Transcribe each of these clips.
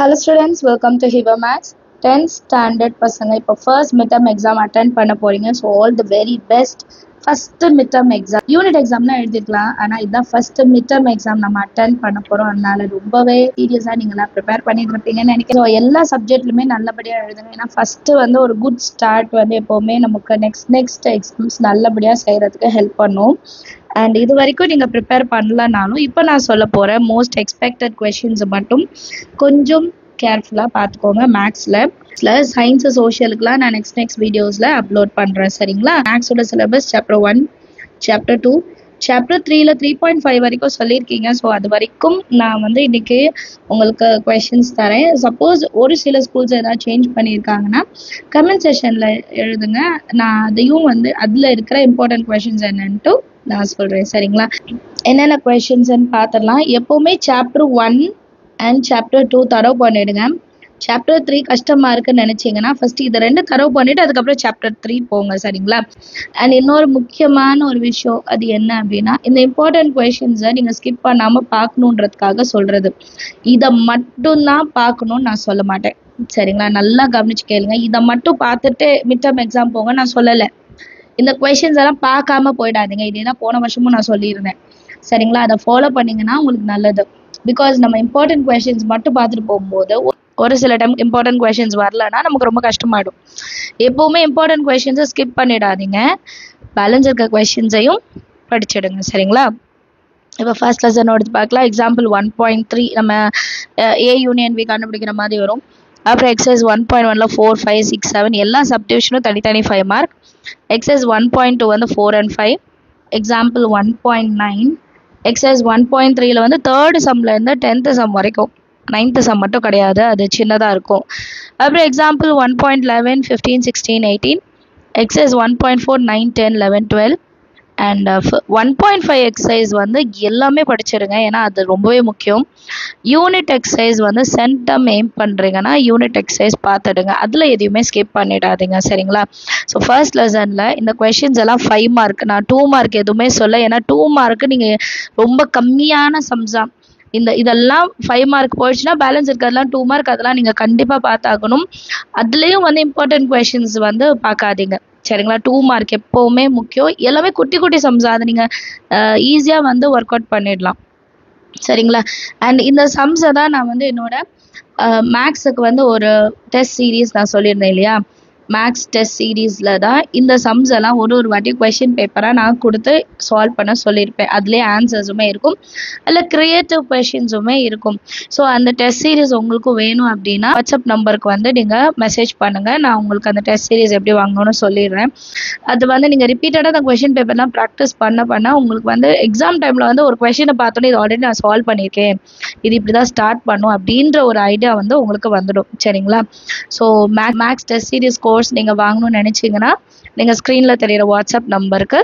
Hello students, welcome to Hiba Maths. 10th standard பசங்க இப்போ first midterm exam attend பண்ண போறீங்க. So all the very best. First midterm exam unit examலாம் எழுதிக்கலாம், ஆனா இதுதான் first midterm exam நம்ம attend பண்ண போறோம். அதனால ரொம்பவே சீரியஸா நீங்களாம் ப்ரிப்பேர் பண்ணிட்டு இருப்பீங்கன்னு நினைக்கிறேன். So எல்லா சப்ஜெக்ட்லுமே நல்லபடியா எழுதுங்க. ஏன்னா ஃபர்ஸ்ட் வந்து ஒரு குட் ஸ்டார்ட் வந்து எப்பவுமே நமக்கு நெக்ஸ்ட் எக்ஸாம்ஸ் நல்லபடியா செய்யறதுக்கு ஹெல்ப் பண்ணும். அண்ட் இது வரைக்கும் நீங்கள் ப்ரிப்பேர் பண்ணலனாலும் இப்போ நான் சொல்ல போகிற மோஸ்ட் எக்ஸ்பெக்டட் கொஷின்ஸை மட்டும் கொஞ்சம் கேர்ஃபுல்லாக பார்த்துக்கோங்க. மேக்ஸில் சயின்ஸு சோஷியலுக்குலாம் நான் நெக்ஸ்ட் வீடியோஸில் அப்லோட் பண்ணுறேன். சரிங்களா? மேக்ஸோட சிலபஸ் சாப்டர் 1, சாப்டர் 2, சாப்டர் 3ல் 3.5 வரைக்கும் சொல்லியிருக்கீங்க. ஸோ அது வரைக்கும் நான் வந்து இன்றைக்கி உங்களுக்கு கொஷின்ஸ் தரேன். சப்போஸ் ஒரு சில ஸ்கூல்ஸ் ஏதாவது சேஞ்ச் பண்ணியிருக்காங்கன்னா கமெண்ட் செஷனில் எழுதுங்க. நான் அதையும் வந்து அதில் இருக்கிற இம்பார்ட்டன்ட் கொஷின்ஸ் என்னன்ட்டு நான் சொல்கிறேன். சரிங்களா? என்னென்ன கொஷின்ஸ்ன்னு பார்த்துடலாம். எப்போவுமே சாப்டர் 1 அண்ட் சாப்டர் 2 தரவு பண்ணிவிடுங்க. சாப்டர் 3 கஷ்டமாக இருக்குன்னு நினச்சிங்கன்னா ஃபஸ்ட்டு இது 2 தரவு பண்ணிவிட்டு அதுக்கப்புறம் சாப்டர் 3 போங்க. சரிங்களா? அண்ட் இன்னொரு முக்கியமான ஒரு விஷயம் அது என்ன அப்படின்னா, இந்த இம்பார்ட்டன்ட் கொஷின்ஸை நீங்கள் ஸ்கிப் பண்ணாமல் பார்க்கணுன்றதுக்காக சொல்கிறது. இதை மட்டும்தான் பார்க்கணுன்னு நான் சொல்ல மாட்டேன். சரிங்களா? நல்லா கவனிச்சு கேளுங்க. இதை மட்டும் பார்த்துட்டு மிட்டம் எக்ஸாம் போங்க நான் சொல்லலை. இந்த கொஷின்ஸ் எல்லாம் பார்க்காம போயிடாதீங்க. இதேதான் போன வருஷமும் நான் சொல்லியிருந்தேன். சரிங்களா? அதை ஃபாலோ பண்ணிங்கன்னா உங்களுக்கு நல்லது. பிகாஸ் நம்ம இம்பார்ட்டன்ட் கொஷின்ஸ் மட்டும் பார்த்துட்டு போகும்போது ஒரு சில டைம் இம்பார்ட்டன்ட் கொஷின்ஸ் வரலன்னா நமக்கு ரொம்ப கஷ்டமாயிடும். எப்போவுமே இம்பார்ட்டன்ட் கொஷின்ஸை ஸ்கிப் பண்ணிடாதீங்க. பேலன்ஸ் இருக்க கொஷின்ஸையும் படிச்சிடுங்க. சரிங்களா? இப்போ ஃபர்ஸ்ட் லெசன் எடுத்து பார்க்கலாம். எக்ஸாம்பிள் 1.3 நம்ம A யூனியன் B கண்டுபிடிக்கிற மாதிரி வரும். அப்புறம் எக்ஸசைஸ் 1.1ல் 4, 5, 6, 7 எல்லா சப்டிவிஷனும் தனித்தனி 5 மார்க். எக்ஸசைஸ் 1.2 வந்து 4 and 5. எக்ஸாம்பிள் 1.9. எக்ஸசைஸ் 1.3ல் வந்து 3rd சம்மில் இருந்து 10th சம் வரைக்கும், 9th சம் மட்டும் கிடையாது, அது சின்னதாக இருக்கும். அப்புறம் எக்ஸாம்பிள் 1.11, 15, 16, 18. எக்ஸசைஸ் 1.4, 9, 10, 11, 12. அண்ட் 1.5 எக்ஸசைஸ் வந்து எல்லாமே படிச்சிருங்க. ஏன்னா அது ரொம்பவே முக்கியம். யூனிட் எக்ஸசைஸ் வந்து சென்டம் எய்ம் பண்ணுறீங்கன்னா யூனிட் எக்ஸசைஸ் பார்த்துடுங்க. அதில் எதையுமே ஸ்கிப் பண்ணிடாதீங்க. சரிங்களா? ஸோ ஃபர்ஸ்ட் லெசனில் இந்த கொஷின்ஸ் எல்லாம் 5 மார்க். நான் 2 மார்க் எதுவுமே சொல்ல. ஏன்னா 2 மார்க்கு நீங்கள் ரொம்ப கம்மியான சம்ஸா இதெல்லாம் 5 மார்க் போயிடுச்சுன்னா பேலன்ஸ் இருக்கிறதுலாம் 2 மார்க். அதெல்லாம் நீங்கள் கண்டிப்பாக பார்த்தாகணும். அதுலேயும் வந்து இம்பார்ட்டன்ட் கொஷின்ஸ் வந்து பார்க்காதீங்க. சரிங்களா? 2 மார்க் எப்போவுமே முக்கியம். எல்லாமே குட்டி குட்டி சம்ஸ், அதை நீங்கள் ஈஸியாக வந்து ஒர்க் அவுட் பண்ணிடலாம். சரிங்களா? அண்ட் இந்த சம்ஸை தான் நான் வந்து என்னோட மேக்ஸுக்கு வந்து ஒரு டெஸ்ட் சீரீஸ் நான் சொல்லியிருந்தேன் இல்லையா? மேக்ஸ் டெஸ்ட் சீரீஸில் தான் இந்த சம்ஸ் எல்லாம் ஒரு வாட்டி கொஷின் பேப்பராக நான் கொடுத்து சால்வ் பண்ண சொல்லியிருப்பேன். அதுலேயே ஆன்சர்ஸுமே இருக்கும், அதில் க்ரியேட்டிவ் கொஷின்ஸுமே இருக்கும். ஸோ அந்த டெஸ்ட் சீரீஸ் உங்களுக்கு வேணும் அப்படின்னா வாட்ஸ்அப் நம்பருக்கு வந்து நீங்கள் மெசேஜ் பண்ணுங்கள். நான் உங்களுக்கு அந்த டெஸ்ட் சீரீஸ் எப்படி வாங்கணும்னு சொல்லிடுறேன். அது வந்து நீங்கள் ரிப்பீட்டடாக அந்த கொஷின் பேப்பர்லாம் ப்ராக்டிஸ் பண்ண உங்களுக்கு வந்து எக்ஸாம் டைமில் வந்து ஒரு கொஷினை பார்த்தோன்னே இது ஆல்ரெடி நான் சால்வ் பண்ணியிருக்கேன், இது இப்படி தான் ஸ்டார்ட் பண்ணும் அப்படின்ற ஒரு ஐடியா வந்து உங்களுக்கு வந்துடும். சரிங்களா? So maths test series course நீங்கள் வாங்கணும்னு நினச்சிங்கன்னா நீங்கள் ஸ்க்ரீனில் தெரிகிற வாட்ஸ்அப் நம்பருக்கு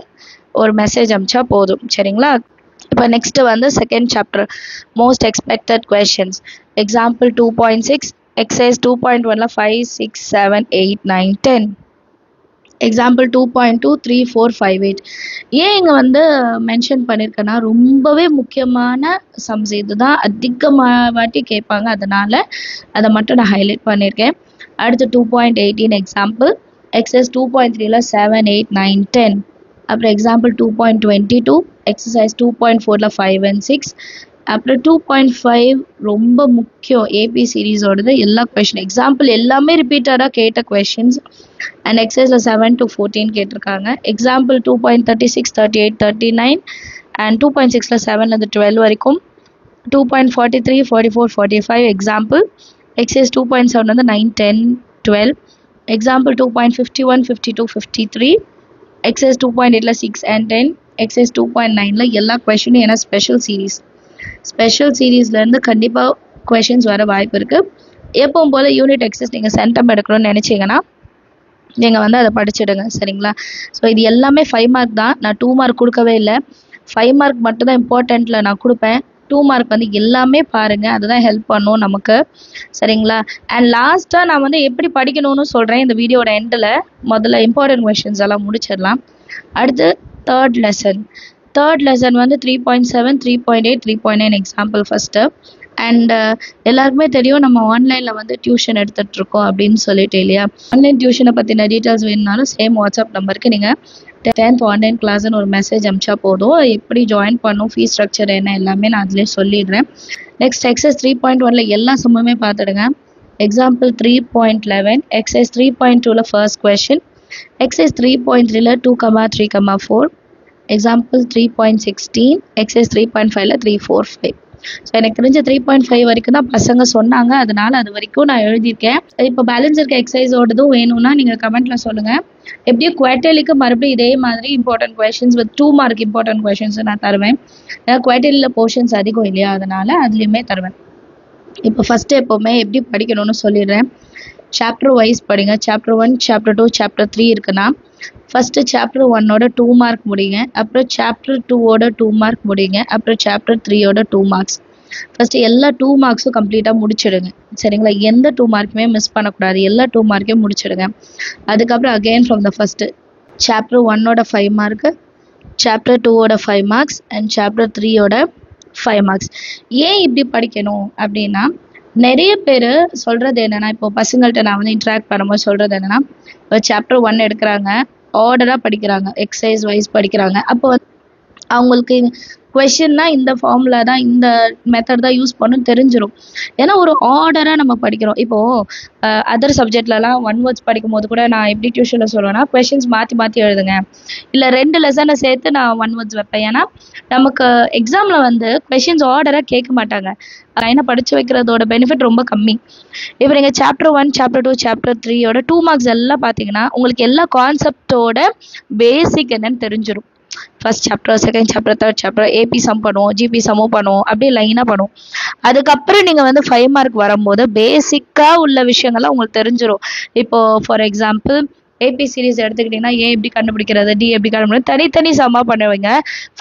ஒரு மெசேஜ் அனுப்பிச்சா போதும். சரிங்களா? இப்போ நெக்ஸ்ட்டு வந்து second chapter most expected questions. Example 2.6. Exercise 2.1ல் 5, 6, 7, 8, 9, 10. எக்ஸாம்பிள் 2.2, 3, 4, 5, 8. ஏன் இங்கே வந்து மென்ஷன் பண்ணியிருக்கேன்னா ரொம்பவே முக்கியமான சம்ஸ், இதுதான் அதிகமாக வாட்டி கேட்பாங்க, அதனால் அதை மட்டும் நான் ஹைலைட் பண்ணியிருக்கேன். அடுத்து 2.18 எக்ஸாம்பிள். எக்ஸசைஸ் 2.3ல் 7, 8, 9, 10. அப்புறம் எக்ஸாம்பிள் 2.22. Exercise 2.4ல் 5 and 6. அப்புறம் 2.5 ரொம்ப முக்கியம். ஏபி சீரீஸோடது எல்லா கொஷின் எக்ஸாம்பிள் எல்லாமே ரிப்பீட்டடாக கேட்ட கொஷின்ஸ். அண்ட் எக்ஸசைஸில் 7 to 14 கேட்டிருக்காங்க. எக்ஸாம்பிள் 2.36, 38, 39. அண்ட் 2.6ல் 7லேருந்து 12 வரைக்கும். 2.43, 44, 45 எக்ஸாம்பிள். எக்ஸசைஸ் 2.7 வந்து 9, 10, 12. எக்ஸாம்பிள் 2.51, 52, 53. எக்ஸசைஸ் 2.8ல் 6 and 10. எக்ஸசைஸ் 2.9ல் எல்லா கொஷினும், ஏன்னா ஸ்பெஷல் சீரீஸ்லேருந்து கண்டிப்பாக கொஷின்ஸ் வர வாய்ப்பு இருக்குது. எப்பவும் போல் யூனிட் எக்ஸசைஸ் நீங்கள் சென்டம் எடுக்கணும்னு நினச்சிங்கன்னா நீங்கள் வந்து அதை படிச்சிடுங்க. சரிங்களா? ஸோ இது எல்லாமே 5 மார்க் தான். நான் 2 மார்க் கொடுக்கவே இல்லை. 5 மார்க் மட்டும் தான் இம்பார்ட்டண்ட்டில் நான் கொடுப்பேன். 2 மார்க் வந்து எல்லாமே பாருங்கள், அதுதான் ஹெல்ப் பண்ணும் நமக்கு. சரிங்களா? அண்ட் லாஸ்ட்டாக நான் வந்து எப்படி படிக்கணும்னு சொல்கிறேன் இந்த வீடியோட எண்டில். முதல்ல இம்பார்ட்டன்ட் கொஷின்ஸ் எல்லாம் முடிச்சிடலாம். அடுத்து தேர்ட் லெசன் வந்து 3.7, 3.8, 3.9 எக்ஸாம்பிள் ஃபஸ்ட்டு. அண்ட் எல்லாருக்குமே தெரியும் நம்ம ஆன்லைனில் வந்து டியூஷன் எடுத்துகிட்ருக்கோம் அப்படின்னு சொல்லிட்டு இல்லையா. ஆன்லைன் டியூஷனை பற்றின டீட்டெயில்ஸ் வேணுனாலும் சேம் வாட்ஸ்அப் நம்பருக்கு நீங்கள் 10th ஆன்லைன் கிளாஸ்ன்னு ஒரு மெசேஜ் அனுப்பிச்சா போதும். எப்படி ஜாயின் பண்ணும், ஃபீஸ் ஸ்ட்ரக்சர் என்ன எல்லாமே நான் அதிலே சொல்லிடுறேன். நெக்ஸ்ட் எக்ஸசைஸ் 3.1ல எல்லா சம்முமே பார்த்துடுங்க. எக்ஸாம்பிள் 3.11, எக்ஸசைஸ் 3.2ல ஃபர்ஸ்ட் கொஸ்டின், எக்ஸசைஸ் 3.3ல 2,3,4, எக்ஸாம்பிள் 3.16, எக்ஸசைஸ் 3.5ல 3, 4, 5. ஸோ எனக்கு தெரிஞ்ச 3.5 வரைக்கும் தான் பசங்க சொன்னாங்க, அதனால அது வரைக்கும் நான் எழுதியிருக்கேன். இப்போ பேலன்ஸ் இருக்க எக்ஸசைஸோடதும் வேணும்னா நீங்கள் கமெண்ட்டில் சொல்லுங்கள். எப்படியும் குவார்ட்டர்லிக்கு மறுபடியும் இதே மாதிரி important questions with 2 mark important questions நான் தருவேன். ஏன்னா குவார்ட்டர்லியில் போர்ஷன்ஸ் அதிகம் இல்லையா, அதனால அதுலேயுமே தருவேன். இப்போ ஃபஸ்ட்டு எப்போவுமே எப்படி படிக்கணும்னு சொல்லிடுறேன். சாப்டர் வைஸ் படிங்க. சாப்டர் 1, சாப்டர் 2, சாப்டர் 3 இருக்குன்னா ஃபஸ்ட்டு சாப்டர் 1ஓட 2 மார்க் முடிங்க, அப்புறம் சாப்டர் 2ஓட 2 மார்க் முடிங்க, அப்புறம் சாப்டர் 3ஓட 2 மார்க்ஸ். ஃபஸ்ட்டு எல்லா 2 மார்க்ஸும் கம்ப்ளீட்டாக முடிச்சிடுங்க, சரிங்களா. எந்த 2 மார்க்குமே மிஸ் பண்ணக்கூடாது, எல்லா 2 மார்க்கையும் முடிச்சிடுங்க. அதுக்கப்புறம் again from the first chapter 1ஓட 5 மார்க்கு, சாப்டர் 2ஓட 5 மார்க்ஸ் அண்ட் சாப்டர் 3ஓட 5 மார்க்ஸ். ஏன் இப்படி படிக்கணும் அப்படின்னா, நிறைய பேர் சொல்கிறது என்னென்னா, இப்போ பசங்கள்கிட்ட நான் வந்து இன்ட்ராக்ட் பண்ணும்போது சொல்கிறது என்னென்னா, சாப்டர் 1 எடுக்கிறாங்க, ஆர்டராக படிக்கிறாங்க, எக்ஸசைஸ் வைஸ் படிக்கிறாங்க. அப்போ அவங்களுக்கு கொஷின்னா இந்த ஃபார்முலா தான், இந்த மெத்தட் தான் யூஸ் பண்ணணும் தெரிஞ்சிடும். ஏன்னா ஒரு ஆர்டராக நம்ம படிக்கிறோம். இப்போது அதர் சப்ஜெக்ட்லலாம் 1 வேர்ட்ஸ் படிக்கும் போது கூட நான் எப்படி டியூஷனில் சொல்லுவேன்னா, கொஷின்ஸ் மாற்றி எழுதுங்க, இல்லை 2 லெசனை சேர்த்து நான் 1 வேர்ட்ஸ் வைப்பேன். ஏன்னா நமக்கு எக்ஸாமில் வந்து கொஷின்ஸ் ஆர்டராக கேட்க மாட்டாங்க. லைனை படித்து வைக்கிறதோட பெனிஃபிட் ரொம்ப கம்மி. இப்போ நீங்கள் சாப்டர் 1, சாப்டர் 2, சாப்டர் 3ஓட 2 மார்க்ஸ் எல்லாம் பார்த்தீங்கன்னா உங்களுக்கு எல்லா கான்செப்டோட பேசிக் என்னன்னு தெரிஞ்சிடும். First chapter, second chapter, third chapter AP sum பண்ணுவோம், ஜிபி சம்மும் பண்ணுவோம், அப்படியே லைனாக பண்ணுவோம். அதுக்கப்புறம் நீங்கள் வந்து 5 மார்க் வரும்போது பேசிக்காக உள்ள விஷயங்கள்லாம் உங்களுக்கு தெரிஞ்சிடும். இப்போது ஃபார் எக்ஸாம்பிள் ஏபி சீரீஸ் எடுத்துக்கிட்டிங்கன்னா ஏ எப்படி கண்டுபிடிக்கிறது, டி எப்படி கண்டுபிடிக்கிறது, தனித்தனி சம்மாக பண்ணுவீங்க.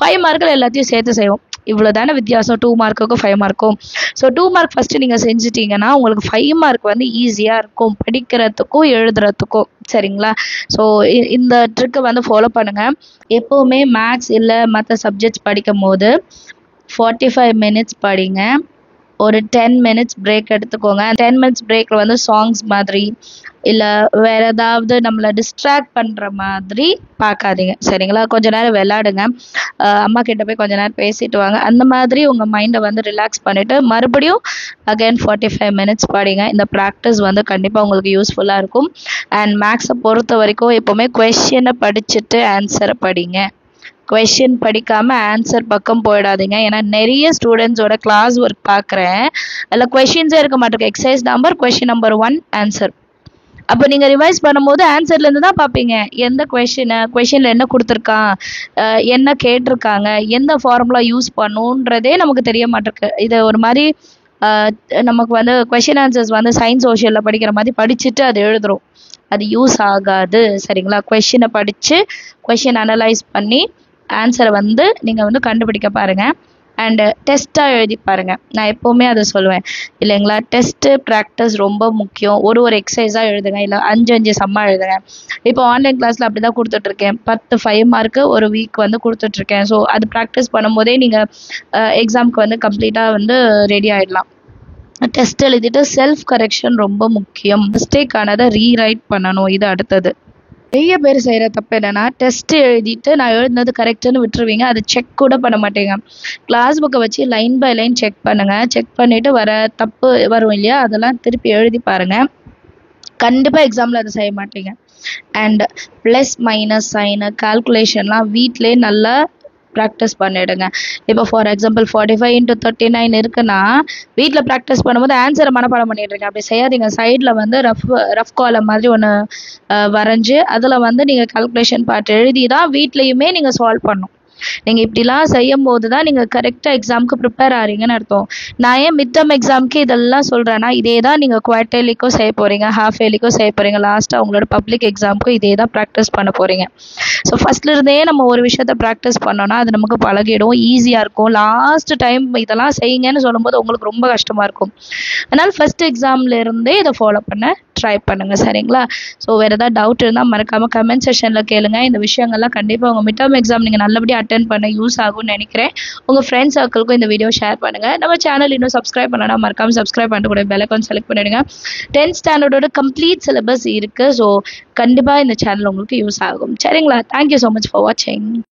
5 மார்க்கில் எல்லாத்தையும் சேர்த்து செய்வோம். இவ்வளோ தானே வித்தியாசம் 2 மார்க்குக்கும் 5 மார்க்கும். ஸோ 2 மார்க் ஃபஸ்ட்டு நீங்கள் செஞ்சிட்டிங்கன்னா உங்களுக்கு 5 மார்க் வந்து ஈஸியாக இருக்கும் படிக்கிறதுக்கும் எழுதுறதுக்கும், சரிங்களா. ஸோ இந்த ட்ரிக்கை வந்து ஃபாலோ பண்ணுங்கள். எப்போவுமே மேக்ஸ் இல்லை மற்ற சப்ஜெக்ட்ஸ் படிக்கும் போது 45 மினிட்ஸ் படிங்க, ஒரு 10 மினிட்ஸ் பிரேக் எடுத்துக்கோங்க. 10 மினிட்ஸ் பிரேக்கில் வந்து சாங்ஸ் மாதிரி இல்லை வேறு ஏதாவது நம்மளை டிஸ்ட்ராக்ட் பண்ணுற மாதிரி பார்க்காதீங்க, சரிங்களா. கொஞ்ச நேரம் விளாடுங்க, அம்மா கிட்ட போய் கொஞ்ச நேரம் பேசிட்டு வாங்க. அந்த மாதிரி உங்கள் மைண்டை வந்து ரிலாக்ஸ் பண்ணிவிட்டு மறுபடியும் அகைன் 45 மினிட்ஸ் படிங்க. இந்த ப்ராக்டிஸ் வந்து கண்டிப்பாக உங்களுக்கு யூஸ்ஃபுல்லாக இருக்கும். அண்ட் மேக்ஸை பொறுத்த வரைக்கும் எப்போவுமே கொஷினை படிச்சுட்டு ஆன்சரை படிங்க. கொஷின் படிக்காமல் ஆன்சர் பக்கம் போயிடாதீங்க. ஏன்னா நிறைய ஸ்டூடெண்ட்ஸோட கிளாஸ் ஒர்க் பார்க்குறேன், அதில் கொஷின்ஸே இருக்க மாட்டேங்க. Exercise number, question number 1, answer. அப்போ நீங்கள் ரிவைஸ் பண்ணும்போது ஆன்சர்லேருந்து தான் பார்ப்பீங்க எந்த கொஷினில் என்ன கொடுத்துருக்கான், என்ன கேட்டிருக்காங்க, எந்த ஃபார்முலா யூஸ் பண்ணுன்றதே நமக்கு தெரிய மாட்டிருக்கு. இது ஒரு மாதிரி நமக்கு வந்து கொஷின் ஆன்சர்ஸ் வந்து சயின்ஸ் சோஷியலில் படிக்கிற மாதிரி படிச்சுட்டு அது எழுதுகிறோம், அது யூஸ் ஆகாது, சரிங்களா. கொஷினை படித்து கொஷின் அனலைஸ் பண்ணி ஆன்சரை வந்து நீங்கள் வந்து கண்டுபிடிக்க பாருங்கள். அண்டு டெஸ்ட்டாக எழுதி பாருங்கள். நான் எப்போவுமே அதை சொல்லுவேன் இல்லைங்களா, டெஸ்ட்டு ப்ராக்டிஸ் ரொம்ப முக்கியம். ஒரு எக்ஸசைஸாக எழுதுங்க, இல்லை 5 சம்மாக எழுதுங்க. இப்போ ஆன்லைன் கிளாஸில் அப்படி தான் கொடுத்துட்ருக்கேன். 10 5 மார்க்கு ஒரு வீக் வந்து கொடுத்துட்ருக்கேன். ஸோ அது ப்ராக்டிஸ் பண்ணும்போதே நீங்கள் எக்ஸாமுக்கு வந்து கம்ப்ளீட்டாக வந்து ரெடி ஆகிடலாம். டெஸ்ட் எழுதிட்டு செல்ஃப் கரெக்ஷன் ரொம்ப முக்கியம். மிஸ்டேக் ஆனதை ரீரைட் பண்ணணும். இது அடுத்தது. நிறைய பேர் செய்கிற தப்பு என்னென்னா, டெஸ்ட்டு எழுதிட்டு நான் எழுதுனது கரெக்டுன்னு விட்டுருவீங்க, அது செக் கூட பண்ண மாட்டேங்க. கிளாஸ் புக்கை வச்சு லைன் பை லைன் செக் பண்ணுங்கள். செக் பண்ணிவிட்டு வர தப்பு வரும் இல்லையா, அதெல்லாம் திருப்பி எழுதி பாருங்கள். கண்டிப்பாக எக்ஸாமில் அதை செய்ய மாட்டீங்க. அண்ட் ப்ளஸ் மைனஸ் சைனு கால்குலேஷன்லாம் வீட்டிலே நல்லா ப்ராக்டிஸ் பண்ணிவிடுங்க. இப்போ ஃபார் எக்ஸாம்பிள் 45 × 39 இருக்குன்னா வீட்டில் ப்ராக்டிஸ் பண்ணும்போது ஆன்சரை மனப்பாடம் பண்ணிடுறீங்க. அப்படி செய்யாதீங்க. சைடில் வந்து ரஃப் காலம் மாதிரி ஒன்று வரைஞ்சி அதில் வந்து நீங்கள் கால்குலேஷன் பார்ட் எழுதி தான் வீட்லேயுமே நீங்கள் சால்வ் பண்ணணும். நீங்கள் இப்படிலாம் செய்யும் போது தான் நீங்கள் கரெக்டாக எக்ஸாமுக்கு ப்ரிப்பேர் ஆகிறீங்கன்னு அர்த்தம். நான் ஏன் மிட் டர்ம் எக்ஸாமுக்கு இதெல்லாம் சொல்கிறேன்னா, இதே தான் நீங்கள் குவார்ட்டர்லிக்கும் செய்ய போகிறீங்க, ஹாஃப் இயர்லிக்கும் செய்ய போகிறீங்க, லாஸ்ட்டாக உங்களோட பப்ளிக் எக்ஸாமுக்கும் இதே தான் ப்ராக்டிஸ் பண்ண போகிறீங்க. ஸோ ஃபஸ்ட்லேருந்தே நம்ம ஒரு விஷயத்த ப்ராக்டிஸ் பண்ணோன்னா அது நமக்கு பழகிடும், ஈஸியாக இருக்கும். லாஸ்ட் டைம் இதெல்லாம் செய்யுங்கன்னு சொல்லும்போது உங்களுக்கு ரொம்ப கஷ்டமாக இருக்கும். அதனால் ஃபஸ்ட் எக்ஸாம்லேருந்தே இதை ஃபாலோ பண்ண ட்ரை பண்ணுங்கள் சரிங்களா. ஸோ வேறு ஏதாவது டவுட் இருந்தால் மறக்காமல் கமெண்ட் செஷனில் கேளுங்க. இந்த விஷயங்கள்லாம் கண்டிப்பாக உங்கள் மிட் டர்ம் எக்ஸாம் நீங்கள் நல்லபடியாக அட்டென்ட் பண்ண யூஸ் ஆகும்னு நினைக்கிறேன். உங்கள் ஃப்ரெண்ட்ஸ் சர்க்கிளுக்கும் இந்த வீடியோ ஷேர் பண்ணுங்கள். நம்ம சேனல் இன்னும் சப்ஸ்கிரைப் பண்ணலாம், மறக்காமல் சப்ஸ்கிரைப் பண்ணிட்டு கூட பெல் ஐகான் செலக்ட் பண்ணிடுங்க. 10th ஸ்டாண்டர்டோட கம்ப்ளீட் சிலபஸ் இருக்குது. ஸோ கண்டிப்பாக இந்த சேனல் உங்களுக்கு யூஸ் ஆகும் சரிங்களா. தேங்க்யூ ஸோ மச் ஃபார் வாட்சிங்.